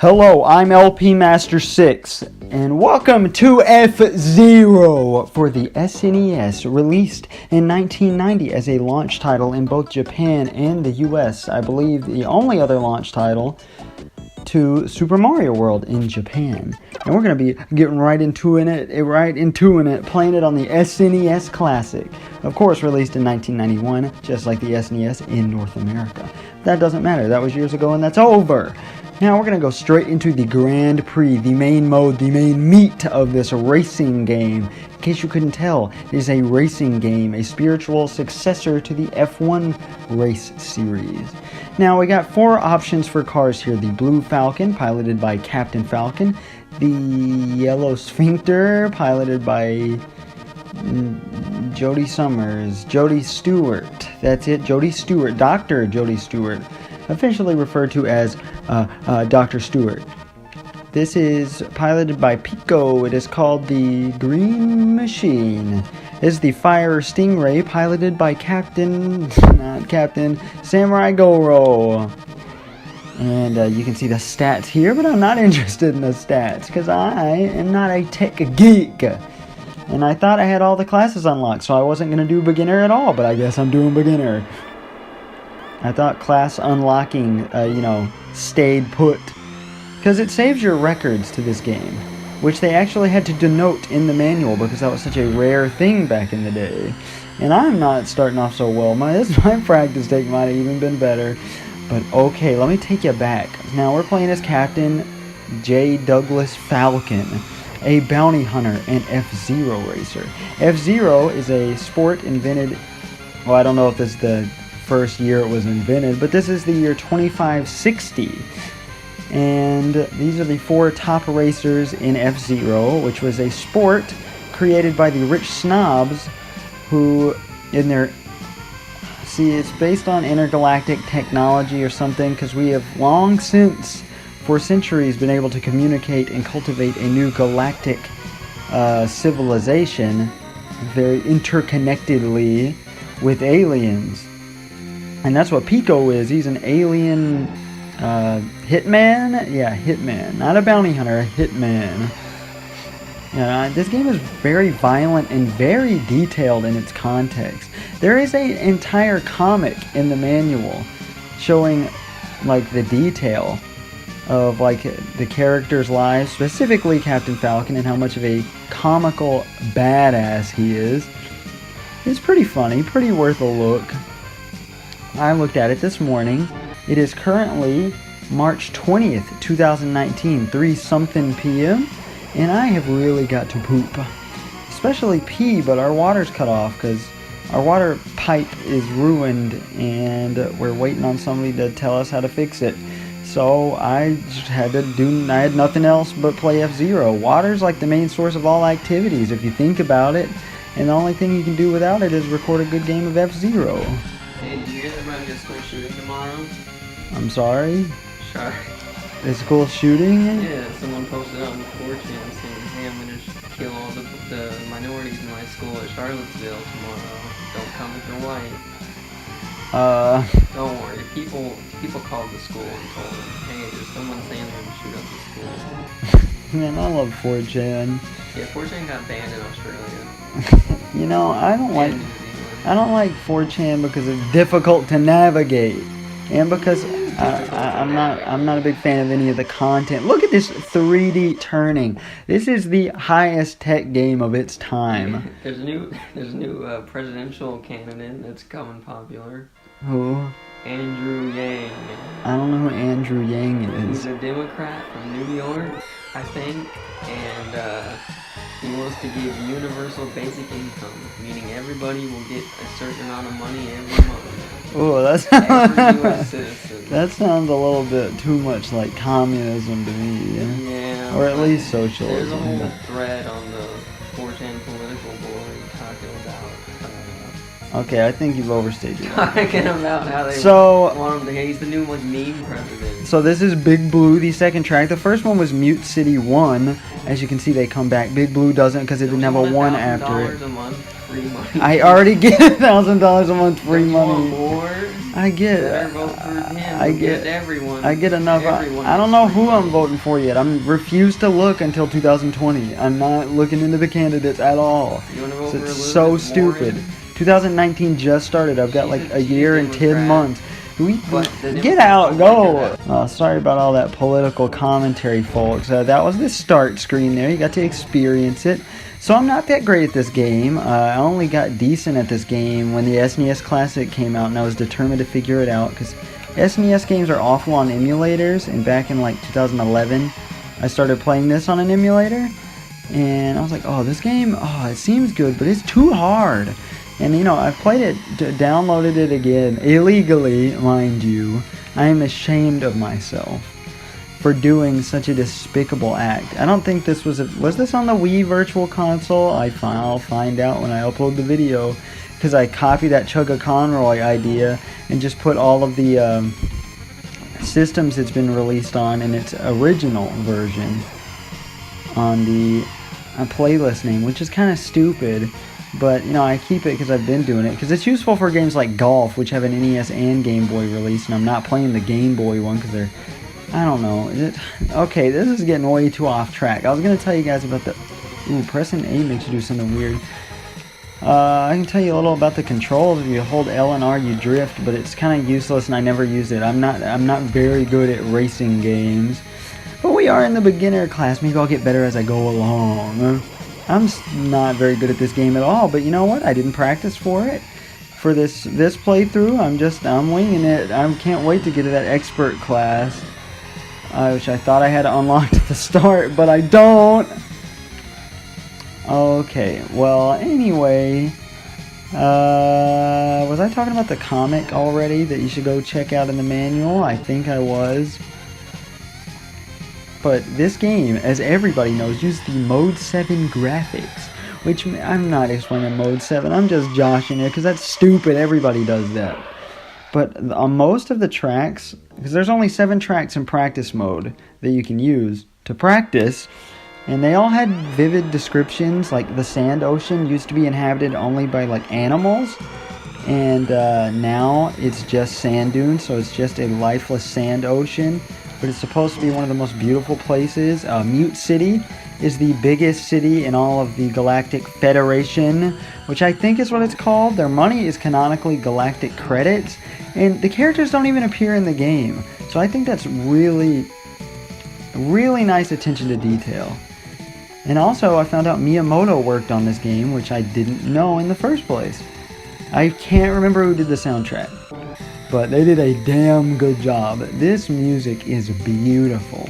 Hello, I'm LP Master 6, and welcome to F-Zero for the SNES, released in 1990 as a launch title in both Japan and the US. I believe the only other launch title to Super Mario World in Japan. And we're going to be getting right into it, playing it on the SNES Classic. Of course, released in 1991, just like the SNES in North America. That doesn't matter, that was years ago and that's over. Now we're going to go straight into the Grand Prix, the main mode, the main meat of this racing game. In case you couldn't tell, it is a racing game, a spiritual successor to the F1 race series. Now we got four options for cars here. The Blue Falcon, piloted by Captain Falcon. The Yellow Sphincter, piloted by Jody Stewart. That's it, Jody Stewart, Dr. Jody Stewart. Officially referred to as Dr. Stewart. This is piloted by Pico. It is called the Green Machine. This is the Fire Stingray, piloted by Samurai Goro. And you can see the stats here, but I'm not interested in the stats because I am not a tech geek. And I thought I had all the classes unlocked, so I wasn't going to do beginner at all, but I guess I'm doing beginner. I thought class unlocking, stayed put. Because it saves your records to this game, which they actually had to denote in the manual because that was such a rare thing back in the day. And I'm not starting off so well. My practice take might have even been better. But okay, let me take you back. Now we're playing as Captain J. Douglas Falcon, a bounty hunter and F-Zero racer. F-Zero is a sport invented, well, I don't know if this is the first year it was invented, but this is the year 2560. And these are the four top racers in F-Zero, which was a sport created by the rich snobs who, it's based on intergalactic technology or something, because we have long since, for centuries, been able to communicate and cultivate a new galactic civilization very interconnectedly with aliens. And that's what Pico is. He's an alien hitman? Yeah, hitman. Not a bounty hunter, a hitman. This game is very violent and very detailed in its context. There is an entire comic in the manual showing the detail of the character's lives, specifically Captain Falcon, and how much of a comical badass he is. It's pretty funny, pretty worth a look. I looked at it this morning. It is currently March 20th, 2019, 3-something p.m. And I have really got to poop. Especially pee, but our water's cut off because our water pipe is ruined and we're waiting on somebody to tell us how to fix it. So I had nothing else but play F-Zero. Water's like the main source of all activities if you think about it. And the only thing you can do without it is record a good game of F-Zero. Hey, did you hear they're about to get school shooting tomorrow? I'm sorry? Sure. A school shooting? Yeah, someone posted on 4chan saying, hey, I'm going to kill all the minorities in my school at Charlottesville tomorrow. Don't come if you're white. Don't worry, people called the school and told them, hey, there's someone saying they're going to shoot up the school. Man, I love 4chan. Yeah, 4chan got banned in Australia. I don't like 4chan because it's difficult to navigate, and because I'm not a big fan of any of the content. Look at this 3D turning. This is the highest tech game of its time. There's a new presidential candidate that's becoming popular. Who? Andrew Yang. I don't know who Andrew Yang is. He's a Democrat from New York, I think, and he wants to give universal basic income, meaning everybody will get a certain amount of money every month. Oh, every U.S. citizen. That sounds a little bit too much like communism to me. Yeah. Or at least socialism. There's a whole thread on the 4chan political board talking about Okay, I think you've overstayed your welcome. Talking about how they So- want him to. He's the new like meme president. So this is Big Blue, the second track. The first one was Mute City 1. As you can see, they come back. Big Blue doesn't because it didn't have a 1 after it. $1,000 a month free money. I already get $1,000 a month free Don't you want money. more? I get Better it. vote for him. I get everyone. I get enough. Everyone I don't gets know free who I'm money. voting for yet. I'm refused to look until 2020. I'm not looking into the candidates at all. You want to vote So for it's Elizabeth so Warren? stupid. 2019 just started. I've got like a year and 10 months. But the Get Democrats out, don't like go! Sorry about all that political commentary, folks. That was the start screen there. You got to experience it. So I'm not that great at this game. I only got decent at this game when the SNES Classic came out, and I was determined to figure it out because SNES games are awful on emulators. And back in like 2011, I started playing this on an emulator, and I was like, oh, this game, oh, it seems good, but it's too hard. And you know, I've played it, downloaded it again, illegally, mind you. I am ashamed of myself for doing such a despicable act. I don't think this was this on the Wii Virtual Console? I'll find out when I upload the video, because I copied that Chugga Conroy idea and just put all of the systems it's been released on in its original version on the playlist name, which is kind of stupid. But, you know, I keep it because I've been doing it. Because it's useful for games like Golf, which have an NES and Game Boy release. And I'm not playing the Game Boy one because they're... I don't know. Okay, this is getting way too off track. I was going to tell you guys about the... Ooh, pressing A makes you do something weird. I can tell you a little about the controls. If you hold L and R, you drift. But it's kind of useless and I never use it. I'm not very good at racing games. But we are in the beginner class. Maybe I'll get better as I go along. I'm not very good at this game at all, but you know what? I didn't practice for it. For this playthrough, I'm winging it. I can't wait to get to that expert class, which I thought I had unlocked at the start, but I don't. Okay, well, anyway, was I talking about the comic already that you should go check out in the manual? I think I was. But this game, as everybody knows, uses the Mode 7 graphics, which I'm not explaining Mode 7, I'm just joshing it because that's stupid, everybody does that. But on most of the tracks, because there's only 7 tracks in practice mode that you can use to practice, and they all had vivid descriptions, like the sand ocean used to be inhabited only by like animals, and now it's just sand dunes, so it's just a lifeless sand ocean. But it's supposed to be one of the most beautiful places. Mute City is the biggest city in all of the Galactic Federation, which I think is what it's called. Their money is canonically Galactic credits, and the characters don't even appear in the game. So I think that's really, really nice attention to detail. And also, I found out Miyamoto worked on this game, which I didn't know in the first place. I can't remember who did the soundtrack, but they did a damn good job. This music is beautiful.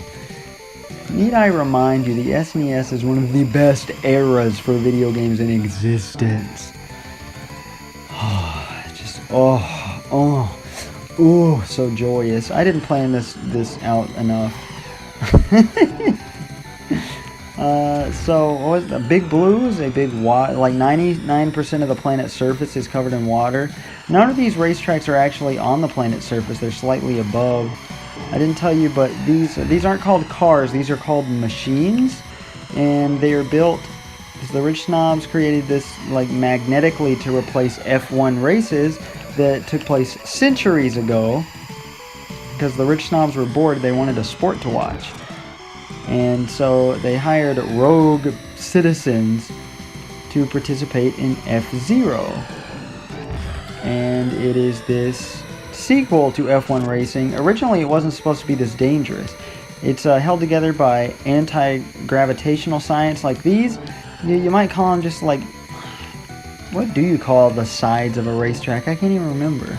Need I remind you, the SNES is one of the best eras for video games in existence. So joyous. I didn't plan this out enough. So what was the Big Blue is a big water, like 99% of the planet's surface is covered in water. None of these racetracks are actually on the planet's surface. They're slightly above. I didn't tell you, but these aren't called cars. These are called machines, and they are built because the rich snobs created this like magnetically to replace F1 races that took place centuries ago. Because the rich snobs were bored, they wanted a sport to watch. And so they hired rogue citizens to participate in F-Zero. And it is this sequel to F1 racing. Originally it wasn't supposed to be this dangerous. It's held together by anti-gravitational science like these. You might call them just like... What do you call the sides of a racetrack? I can't even remember.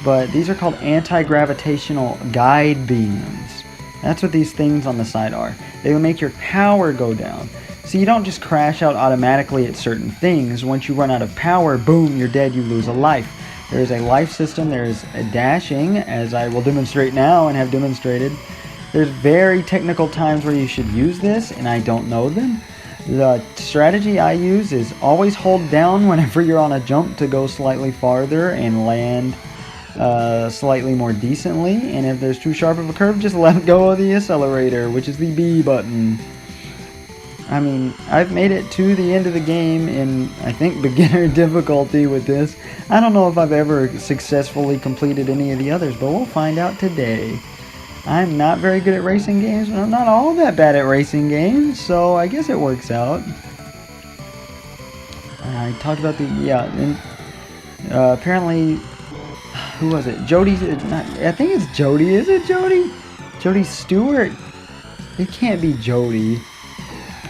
But these are called anti-gravitational guide beams. That's what these things on the side are. They will make your power go down. So you don't just crash out automatically at certain things. Once you run out of power, boom, you're dead, you lose a life. There is a life system, there is a dashing, as I will demonstrate now and have demonstrated. There's very technical times where you should use this, and I don't know them. The strategy I use is always hold down whenever you're on a jump to go slightly farther and land slightly more decently. And if there's too sharp of a curve, just let go of the accelerator, which is the B button. I mean, I've made it to the end of the game in, I think, beginner difficulty with this. I don't know if I've ever successfully completed any of the others, but we'll find out today. I'm not very good at racing games, but I'm not all that bad at racing games, so I guess it works out. I talked about the, yeah, and apparently, who was it? Jody, I think it's Jody, is it Jody? Jody Stewart? It can't be Jody.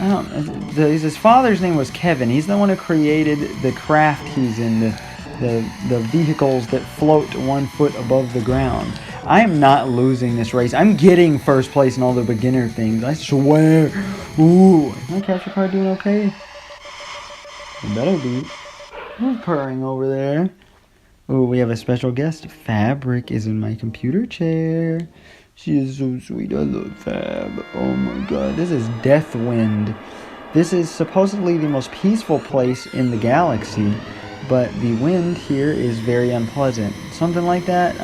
I don't, his father's name was Kevin. He's the one who created the craft he's in, the vehicles that float 1 foot above the ground. I am not losing this race. I'm getting first place in all the beginner things. I swear. Ooh. Is my capture card doing okay? It better be. Who's purring over there? Ooh, we have a special guest. Fabric is in my computer chair. She is so sweet. I love Fab. Oh my god. This is Deathwind. This is supposedly the most peaceful place in the galaxy, but the wind here is very unpleasant. Something like that.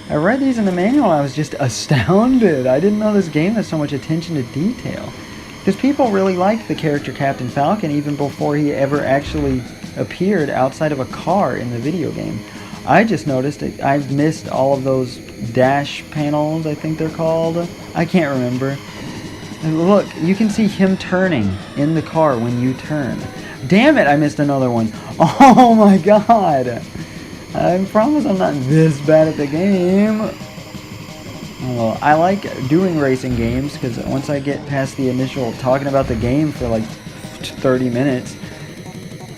I read these in the manual, I was just astounded. I didn't know this game has so much attention to detail. Because people really liked the character Captain Falcon even before he ever actually appeared outside of a car in the video game. I just noticed it. I've missed all of those dash panels, I think they're called. I can't remember. And look, you can see him turning in the car when you turn. Damn it, I missed another one. Oh my god. I promise I'm not this bad at the game. Well, I like doing racing games because once I get past the initial talking about the game for like 30 minutes,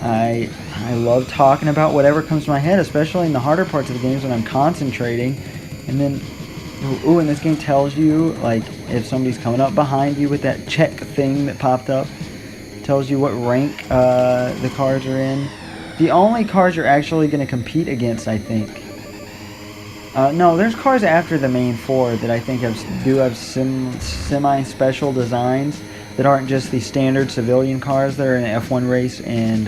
I love talking about whatever comes to my head, especially in the harder parts of the games when I'm concentrating. And then, ooh, and this game tells you, like, if somebody's coming up behind you with that check thing that popped up, tells you what rank the cars are in. The only cars you're actually going to compete against, I think. No, there's cars after the main four that I think do have semi-special designs that aren't just the standard civilian cars that are in an F1 race and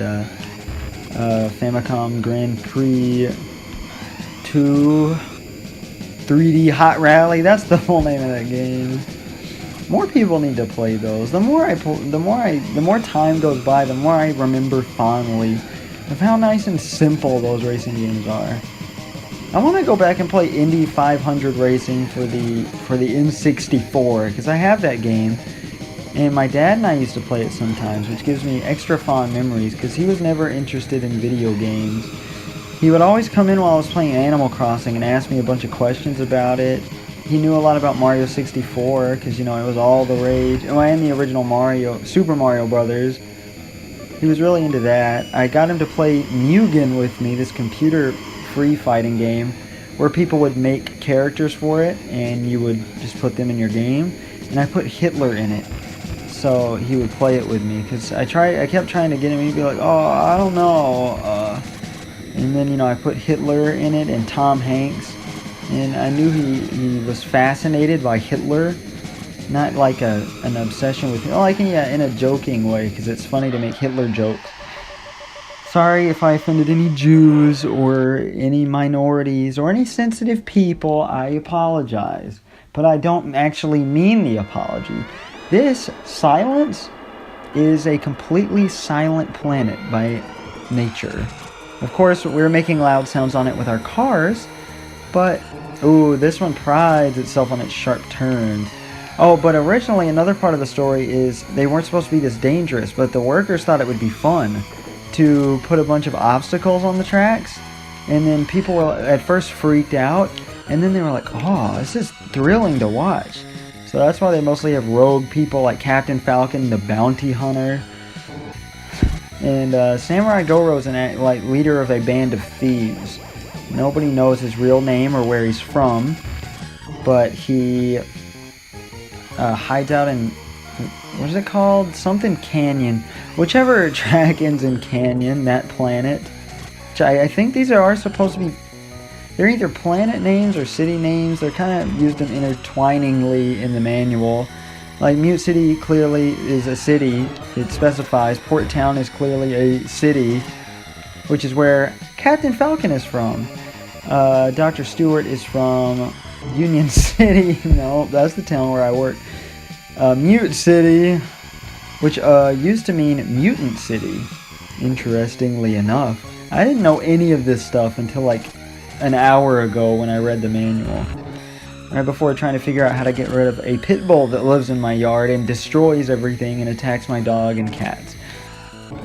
Famicom Grand Prix 2 3D Hot Rally. That's the full name of that game. More people need to play those. The more time goes by, the more I remember fondly of how nice and simple those racing games are. I want to go back and play Indy 500 Racing for the N64 because I have that game, and my dad and I used to play it sometimes, which gives me extra fond memories because he was never interested in video games. He would always come in while I was playing Animal Crossing and ask me a bunch of questions about it. He knew a lot about Mario 64 because, you know, it was all the rage. Oh, and the original Mario, Super Mario Brothers. He was really into that. I got him to play Mugen with me, this computer free fighting game where people would make characters for it and you would just put them in your game. And I put Hitler in it so he would play it with me because I kept trying to get him and he'd be like, oh, I don't know. And then, you know, I put Hitler in it and Tom Hanks. And I knew he was fascinated by Hitler. Not like an obsession with him. Like, yeah, in a joking way, because it's funny to make Hitler jokes. Sorry if I offended any Jews or any minorities or any sensitive people. I apologize. But I don't actually mean the apology. This silence is a completely silent planet by nature. Of course, we're making loud sounds on it with our cars, but, ooh, this one prides itself on its sharp turns. Oh, but originally another part of the story is they weren't supposed to be this dangerous, but the workers thought it would be fun to put a bunch of obstacles on the tracks, and then people were at first freaked out, and then they were like, oh, this is thrilling to watch. So that's why they mostly have rogue people like Captain Falcon, the bounty hunter, and Samurai Goro's like leader of a band of thieves. Nobody knows his real name or where he's from, but he hides out in, what is it called? Something Canyon. Whichever track ends in Canyon, that planet. Which I think these are supposed to be, they're either planet names or city names. They're kind of used them intertwiningly in the manual. Like, Mute City clearly is a city. It specifies. Port Town is clearly a city, which is where Captain Falcon is from. Dr. Stewart is from Union City. No, that's the town where I work. Mute City, which used to mean Mutant City, interestingly enough. I didn't know any of this stuff until like an hour ago when I read the manual. Right before trying to figure out how to get rid of a pit bull that lives in my yard and destroys everything and attacks my dog and cats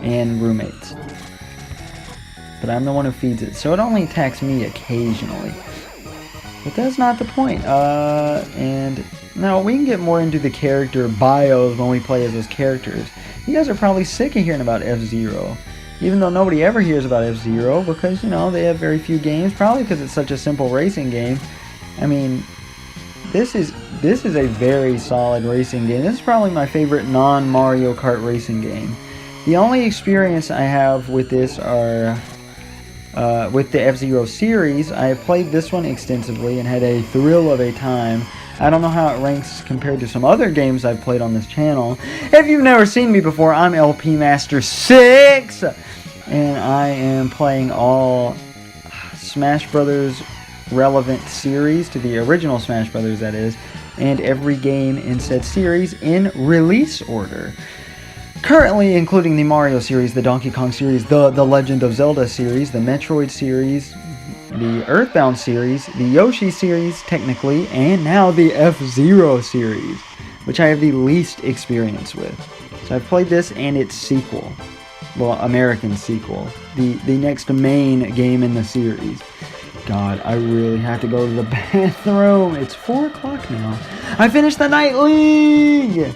and roommates. But I'm the one who feeds it, so it only attacks me occasionally. But that's not the point. And now we can get more into the character bios when we play as those characters. You guys are probably sick of hearing about F-Zero. Even though nobody ever hears about F-Zero because, you know, they have very few games. Probably because it's such a simple racing game. I mean, this is a very solid racing game. This is probably my favorite non-Mario Kart racing game. The only experience I have with this are with the F-Zero series. I have played this one extensively and had a thrill of a time. I don't know how it ranks compared to some other games I've played on this channel. If you've never seen me before, I'm LP Master 6, and I am playing all Smash Brothers relevant series to the original Smash Brothers, that is, and every game in said series in release order. Currently including the Mario series, the Donkey Kong series, the Legend of Zelda series, the Metroid series, the Earthbound series, the Yoshi series, technically, and now the F-Zero series, which I have the least experience with. So I've played this and its sequel. Well, American sequel. The next main game in the series. God, I really have to go to the bathroom. It's 4 o'clock now. I finished the Night League!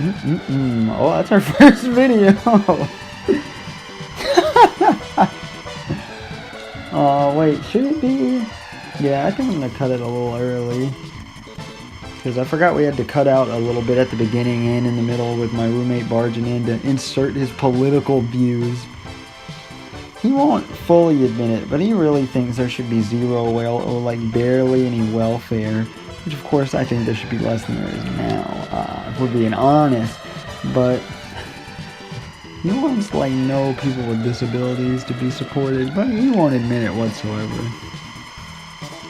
Oh, that's our first video. Oh, wait, should it be? Yeah, I think I'm going to cut it a little early. Because I forgot we had to cut out a little bit at the beginning and in the middle with my roommate barging in to insert his political views. He won't fully admit it, but he really thinks there should be zero or like barely any welfare. Which of course I think there should be less than there is now, if we're being honest. But he wants like no people with disabilities to be supported, but he won't admit it whatsoever.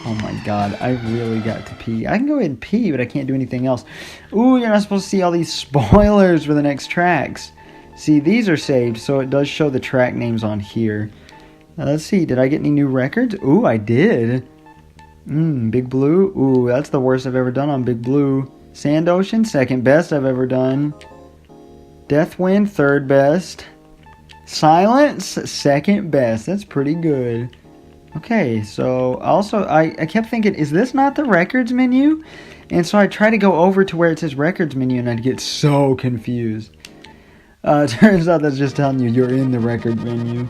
Oh my god, I really got to pee. I can go ahead and pee, but I can't do anything else. Ooh, you're not supposed to see all these spoilers for the next tracks. See, these are saved, so it does show the track names on here. Now, let's see, did I get any new records? Ooh, I did. Big Blue. Ooh, that's the worst I've ever done on Big Blue. Sand Ocean, second best I've ever done. Deathwind, third best. Silence, second best. That's pretty good. Okay, so also, I kept thinking, is this not the records menu? And so I tried to go over to where it says records menu, and I'd get so confused. Turns out that's just telling you you're in the record menu.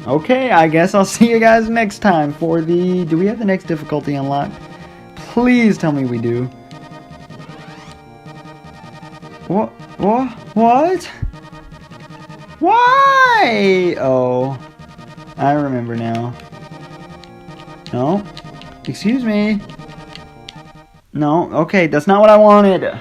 Okay, I guess I'll see you guys next time for the... Do we have the next difficulty unlocked? Please tell me we do. What? What? Why? Oh, I remember now. No. Excuse me. No, okay, that's not what I wanted.